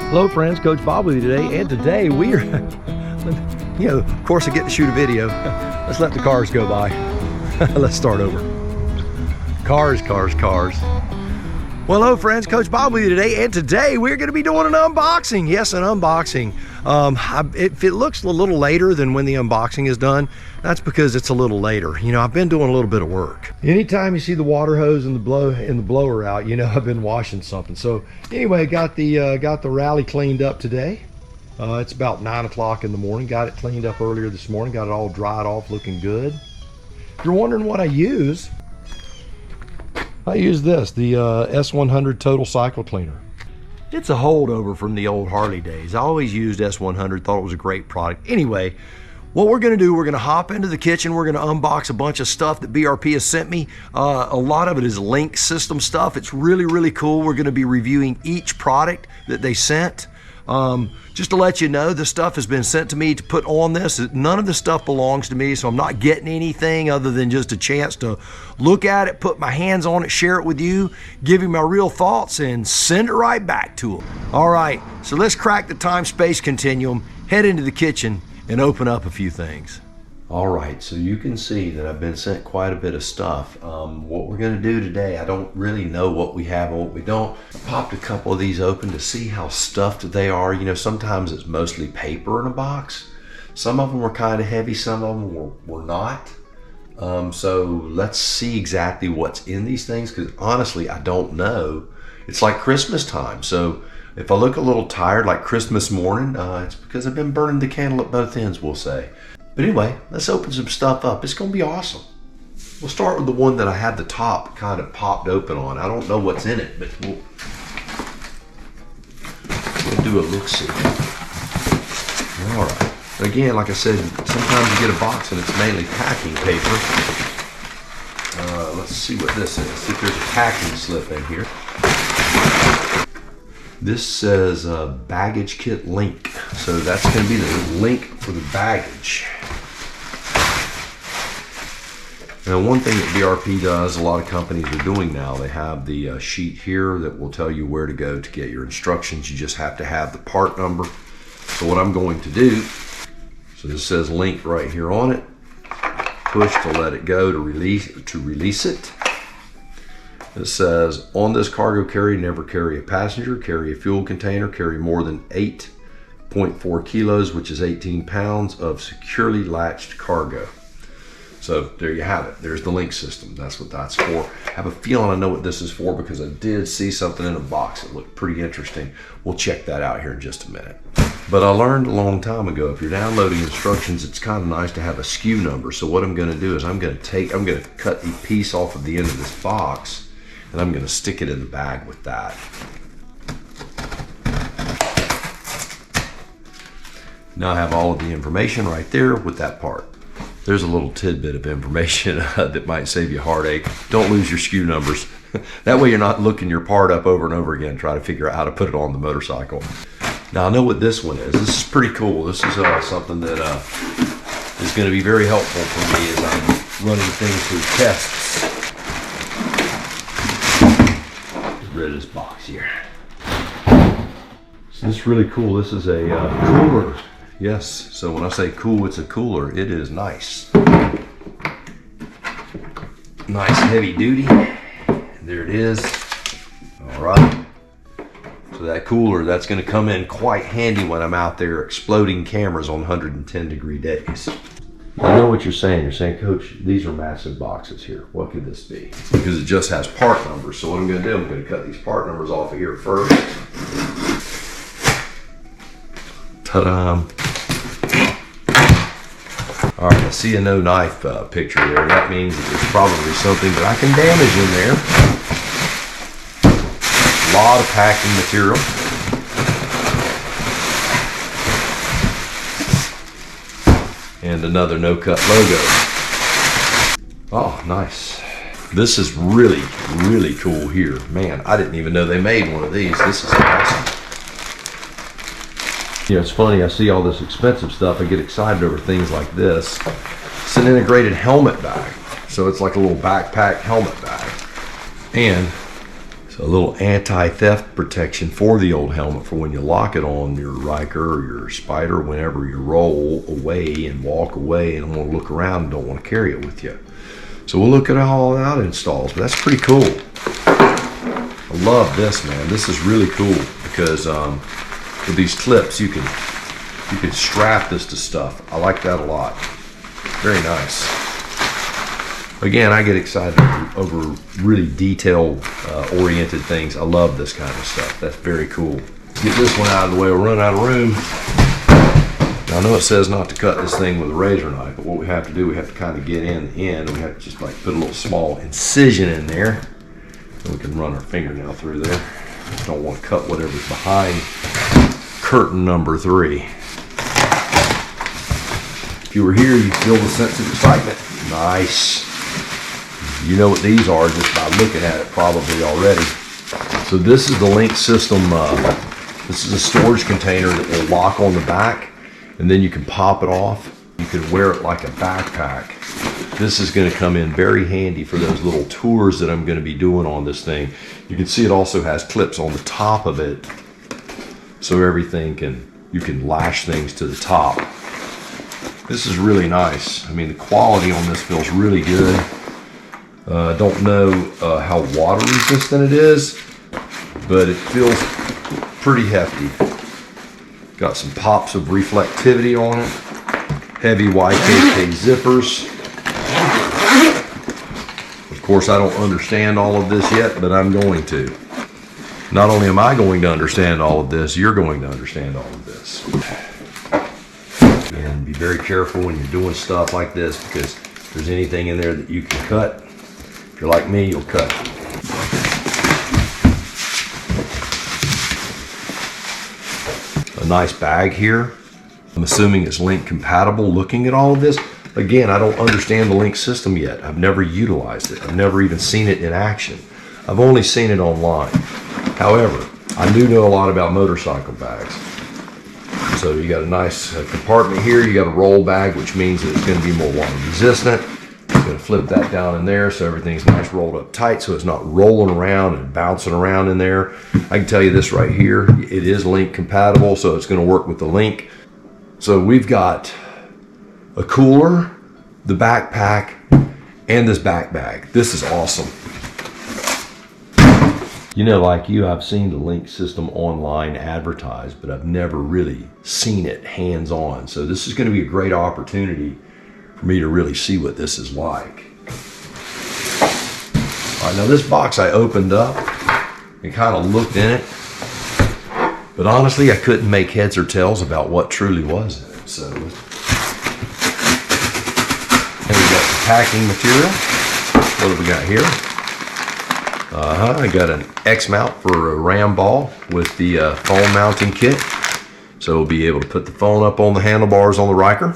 Hello friends, Coach Bob with you today, and today we are, of course I get to shoot a video. Let's let the cars go by. Let's start over. Cars. Well, hello friends, Coach Bob with you today, and today we're going to be doing an unboxing. Yes, an unboxing. If it looks a little later than when the unboxing is done, that's because it's a little later. You know, I've been doing a little bit of work. Anytime you see the water hose and the blower out, you know I've been washing something. So anyway, got the rally cleaned up today. It's about 9 o'clock in the morning. Got it cleaned up earlier this morning. Got it all dried off, looking good. If you're wondering what I use this, the S100 Total Cycle Cleaner. It's a holdover from the old Harley days. I always used S100, thought it was a great product. Anyway, what we're gonna do, we're gonna hop into the kitchen, we're gonna unbox a bunch of stuff that BRP has sent me. A lot of it is link system stuff. It's really, really cool. We're gonna be reviewing each product that they sent. Just to let you know, the stuff has been sent to me to put on this. None of the stuff belongs to me, so I'm not getting anything other than just a chance to look at it, put my hands on it, share it with you, give you my real thoughts, and send it right back to them. All right, so let's crack the time-space continuum, head into the kitchen, and open up a few things. All right, so you can see that I've been sent quite a bit of stuff. What we're gonna do today, I don't really know what we have and what we don't. Popped a couple of these open to see how stuffed they are. You know, sometimes it's mostly paper in a box. Some of them were kind of heavy, some of them were not. So let's see exactly what's in these things, because honestly, I don't know. It's like Christmas time, so if I look a little tired like Christmas morning, it's because I've been burning the candle at both ends, we'll say. But anyway, let's open some stuff up. It's gonna be awesome. We'll start with the one that I had the top kind of popped open on. I don't know what's in it, but we'll do a look-see. All right. Again, like I said, sometimes you get a box and it's mainly packing paper. Let's see what this is. See if there's a packing slip in here. This says baggage kit link. So that's gonna be the link for the baggage. Now, one thing that BRP does, a lot of companies are doing now, they have the sheet here that will tell you where to go to get your instructions. You just have to have the part number. So what I'm going to do, so this says link right here on it. Push to let it go to release it. It says, on this cargo carrier, never carry a passenger, carry a fuel container, carry more than 8.4 kilos, which is 18 pounds of securely latched cargo. So there you have it. There's the link system. That's what that's for. I have a feeling I know what this is for because I did see something in a box that looked pretty interesting. We'll check that out here in just a minute. But I learned a long time ago, if you're downloading instructions, it's kind of nice to have a SKU number. So what I'm going to do is I'm going to cut a piece off of the end of this box, and I'm going to stick it in the bag with that. Now I have all of the information right there with that part. There's a little tidbit of information that might save you a heartache. Don't lose your SKU numbers. That way you're not looking your part up over and over again, trying to figure out how to put it on the motorcycle. Now I know what this one is. This is pretty cool. This is something that is going to be very helpful for me as I'm running things through tests. Get rid of this box here. So this is really cool. This is a cooler. Yes, so when I say cool, it's a cooler. It is nice. Nice heavy duty. There it is. All right. So that cooler, that's gonna come in quite handy when I'm out there exploding cameras on 110-degree days. I know what you're saying. You're saying, Coach, these are massive boxes here. What could this be? Because it just has part numbers. So what I'm gonna do, I'm gonna cut these part numbers off of here first. Ta-da! All right, I see a no knife picture there. That means that there's probably something that I can damage in there. A lot of packing material. And another no-cut logo. Oh, nice. This is really, really cool here. Man, I didn't even know they made one of these. This is awesome. You know, it's funny, I see all this expensive stuff, I get excited over things like this. It's an integrated helmet bag. So it's like a little backpack helmet bag. And So a little anti-theft protection for the old helmet for when you lock it on your Ryker or your Spyder, whenever you roll away and walk away and want to look around and don't want to carry it with you. So we'll look at how that installs, but that's pretty cool. I love this, man. This is really cool because with these clips you can strap this to stuff. I like that a lot. Very nice. Again, I get excited over really detail oriented things. I love this kind of stuff. That's very cool. Get this one out of the way. We'll run out of room. Now, I know it says not to cut this thing with a razor knife, but what we have to do, we have to kind of get in the end, and we have to just like put a little small incision in there. And we can run our fingernail through there. Don't want to cut whatever's behind curtain number 3. If you were here, you'd feel the sense of excitement. Nice. You know what these are just by looking at it probably already. So this is the link system. This is a storage container that will lock on the back, and then you can pop it off. You can wear it like a backpack. This is going to come in very handy for those little tours that I'm going to be doing on this thing. You can see it also has clips on the top of it, so everything you can lash things to the top. This is really nice. I mean, the quality on this feels really good. Don't know how water resistant it is, but it feels pretty hefty. Got some pops of reflectivity on it. Heavy YKK zippers. Of course, I don't understand all of this yet, but I'm going to. Not only am I going to understand all of this, you're going to understand all of this. And be very careful when you're doing stuff like this, because if there's anything in there that you can cut, if you're like me, you'll cut it. A nice bag here. I'm assuming it's link compatible. Looking at all of this, again, I don't understand the link system yet. I've never utilized it. I've never even seen it in action. I've only seen it online. However, I do know a lot about motorcycle bags. So you got a nice compartment here. You got a roll bag, which means that it's going to be more water resistant. I'm going to flip that down in there so everything's nice rolled up tight, so it's not rolling around and bouncing around in there. I can tell you this right here, it is link compatible, so it's going to work with the link. So we've got a cooler, the backpack, and this back bag. This is awesome. You know, like you, I've seen the link system online advertised, but I've never really seen it hands-on. So this is going to be a great opportunity for me to really see what this is like. All right, now this box I opened up and kind of looked in it, but honestly, I couldn't make heads or tails about what truly was in it. So, and we got the packing material. What have we got here? I got an X mount for a ram ball with the phone mounting kit. So we'll be able to put the phone up on the handlebars on the Ryker.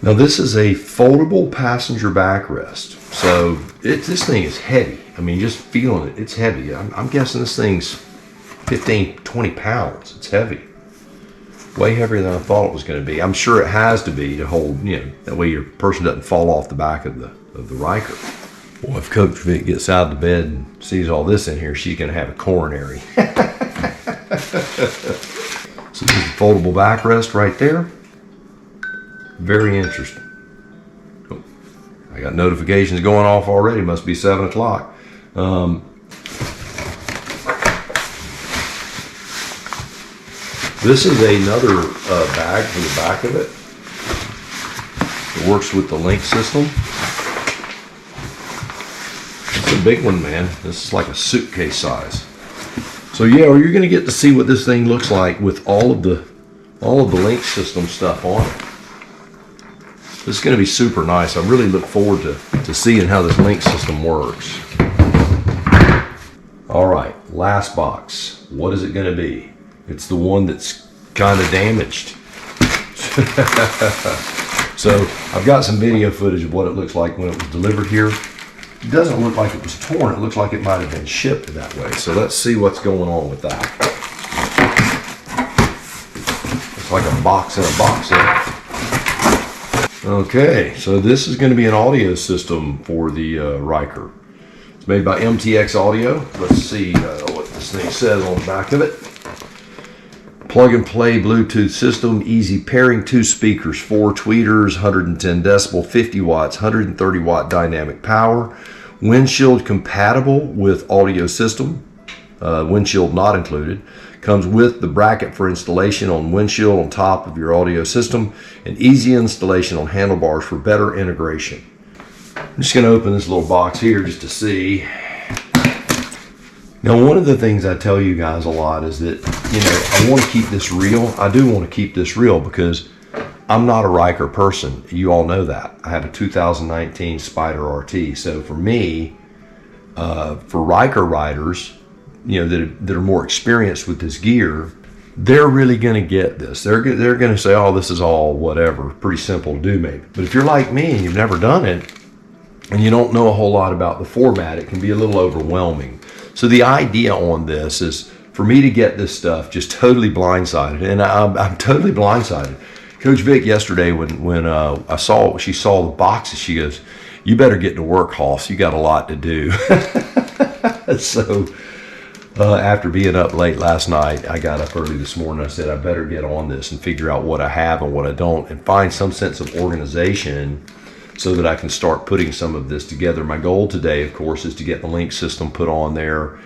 Now this is a foldable passenger backrest. So this thing is heavy. I mean, just feeling it, it's heavy. I'm guessing this thing's 15, 20 pounds. It's heavy. Way heavier than I thought it was going to be. I'm sure it has to be to hold, you know, that way your person doesn't fall off the back of the Ryker. Well, if Coach Vic gets out of the bed and sees all this in here, she's going to have a coronary. So this is a foldable backrest right there. Very interesting. Oh, I got notifications going off already. Must be 7 o'clock. This is another bag for the back of it. It works with the link system. It's a big one, man. This is like a suitcase size. So yeah, well, you're going to get to see what this thing looks like with all of the link system stuff on it. This is going to be super nice. I really look forward to seeing how this link system works. All right, last box. What is it going to be? It's the one that's kind of damaged. So I've got some video footage of what it looks like when it was delivered here. It doesn't look like it was torn. It looks like it might have been shipped that way. So let's see what's going on with that. It's like a box in a box there. Okay, so this is going to be an audio system for the Ryker. It's made by MTX Audio. Let's see what this thing says on the back of it. Plug and play Bluetooth system, easy pairing, 2 speakers, 4 tweeters, 110 decibel, 50 watts, 130 watt dynamic power, windshield compatible with audio system, windshield not included. Comes with the bracket for installation on windshield on top of your audio system, and easy installation on handlebars for better integration. I'm just going to open this little box here just to see. Now, one of the things I tell you guys a lot is that, you know, I want to keep this real. I do want to keep this real because I'm not a Ryker person. You all know that. I have a 2019 Spyder RT. So for me, for Ryker riders, you know, that are more experienced with this gear, they're really going to get this. They're going to say, oh, this is all whatever, pretty simple to do maybe. But if you're like me and you've never done it and you don't know a whole lot about the format, it can be a little overwhelming. So the idea on this is for me to get this stuff just totally blindsided, and I'm totally blindsided. Coach Vic yesterday, when she saw the boxes, she goes, "You better get to work, Hoss. You got a lot to do." So after being up late last night, I got up early this morning. I said I better get on this and figure out what I have and what I don't, and find some sense of organization so that I can start putting some of this together. My goal today, of course, is to get the link system put on there,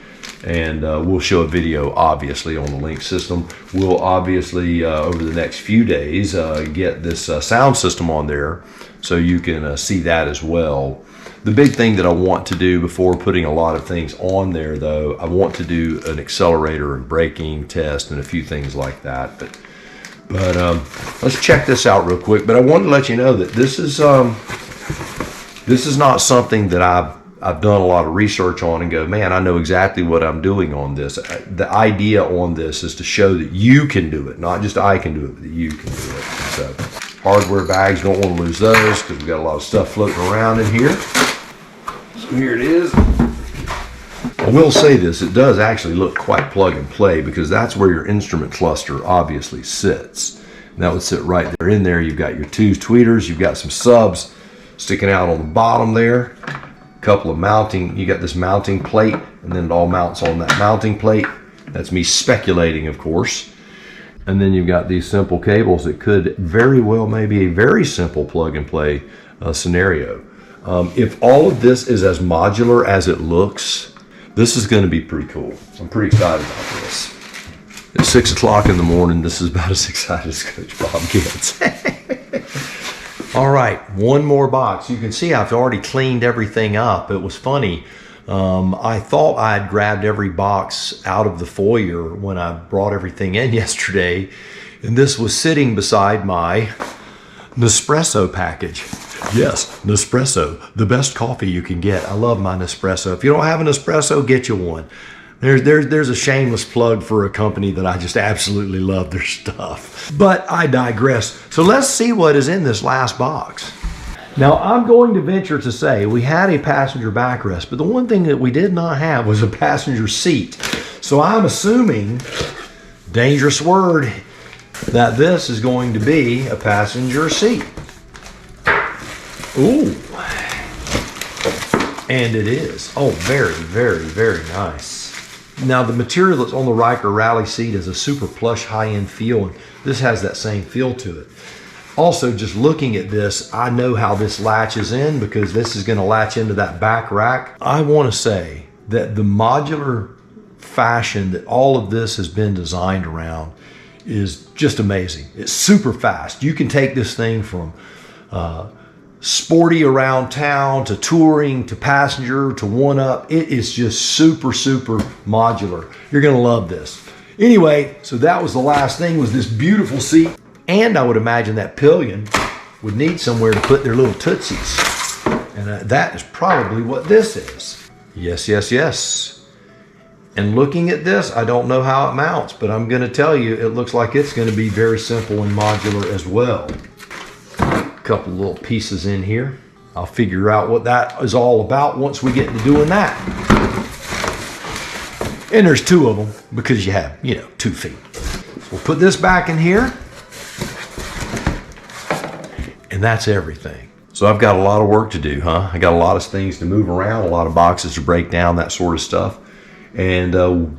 and we'll show a video, obviously, on the link system. We'll obviously, over the next few days, get this sound system on there so you can see that as well. The big thing that I want to do before putting a lot of things on there, though, I want to do an accelerator and braking test and a few things like that. But let's check this out real quick. But I wanted to let you know that this is not something that I've done a lot of research on and go, man, I know exactly what I'm doing on this. The idea on this is to show that you can do it, not just I can do it, but that you can do it. So hardware bags, don't want to lose those because we've got a lot of stuff floating around in here. So here it is. I will say this, it does actually look quite plug and play because that's where your instrument cluster obviously sits. And that would sit right there in there. You've got your 2 tweeters, you've got some subs sticking out on the bottom there. A couple of mounting, you got this mounting plate, and then it all mounts on that mounting plate. That's me speculating, of course. And then you've got these simple cables that could very well maybe a very simple plug and play scenario. If all of this is as modular as it looks, this is going to be pretty cool. I'm pretty excited about this. It's 6 o'clock in the morning. This is about as excited as Coach Bob gets. All right, one more box. You can see I've already cleaned everything up. It was funny. I thought I had grabbed every box out of the foyer when I brought everything in yesterday, and this was sitting beside my Nespresso package. Yes, Nespresso, the best coffee you can get. I love my Nespresso. If you don't have an Nespresso, get you one. There's a shameless plug for a company that I just absolutely love their stuff. But I digress. So let's see what is in this last box. Now, I'm going to venture to say we had a passenger backrest, but the one thing that we did not have was a passenger seat. So I'm assuming, dangerous word, that this is going to be a passenger seat. Ooh. And it is. Oh, very, very, very nice. Now, the material that's on the Ryker Rally seat is a super plush high-end feel, and this has that same feel to it. Also, just looking at this, I know how this latches in because this is going to latch into that back rack. I want to say that the modular fashion that all of this has been designed around is just amazing. It's super fast. You can take this thing from sporty around town to touring to passenger to one-up. It is just super, super modular. You're going to love this. Anyway, so that was the last thing, was this beautiful seat. And I would imagine that pillion would need somewhere to put their little tootsies. And that is probably what this is. Yes, yes, yes. And looking at this, I don't know how it mounts, but I'm going to tell you, it looks like it's going to be very simple and modular as well. A couple little pieces in here. I'll figure out what that is all about once we get to doing that. And there's 2 of them because you have, 2 feet. So we'll put this back in here. And that's everything. So I've got a lot of work to do, huh? I got a lot of things to move around, a lot of boxes to break down, that sort of stuff. And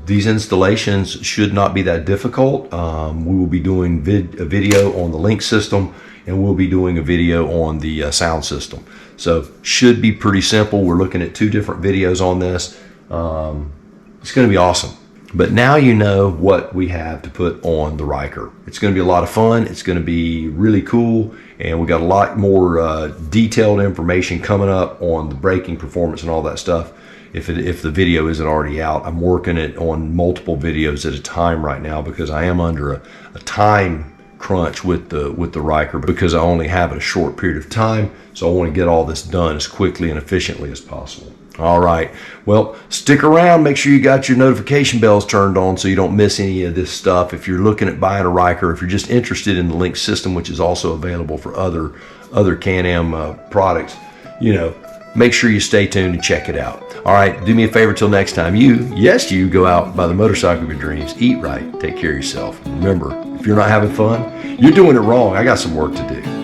these installations should not be that difficult. We will be doing a video on the link system, and we'll be doing a video on the sound system. So should be pretty simple. We're looking at 2 different videos on this. It's going to be awesome. But now you know what we have to put on the Ryker. It's going to be a lot of fun. It's going to be really cool. And we got a lot more detailed information coming up on the braking performance and all that stuff. If the video isn't already out, I'm working it on multiple videos at a time right now because I am under a time crunch with the Ryker because I only have a short period of time. So I want to get all this done as quickly and efficiently as possible. All right, well, stick around. Make sure you got your notification bells turned on so you don't miss any of this stuff. If you're looking at buying a Ryker, if you're just interested in the link system, which is also available for other Can-Am products, you know, make sure you stay tuned and check it out. All right, do me a favor till next time. You go out by the motorcycle of your dreams. Eat right, take care of yourself. Remember, if you're not having fun, you're doing it wrong. I got some work to do.